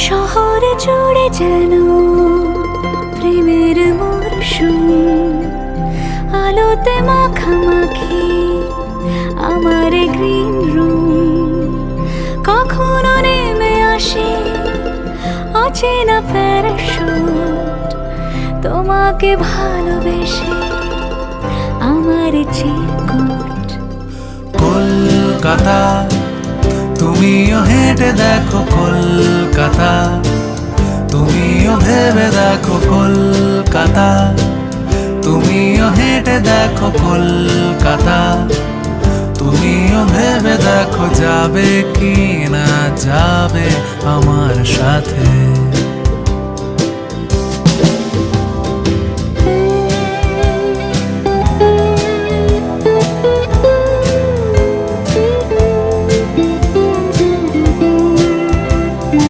শহরে জুড়ে যেন প্রেমের মরশুম, আলোতে মাখামাখি আমার গ্রিন রুম। কখনো নেমে আসে অচেনা প্যারাশুট, তোমাকে ভালোবেসে আমার চিরকুট। কলকাতা তুমিও হেঁটে দেখো, কলকাতা তুমিও ভেবে দেখো, কলকাতা তুমিও হেঁটে দেখো, কলকাতা তুমিও ভেবে দেখো, যাবে কি না যাবে আমার সাথে।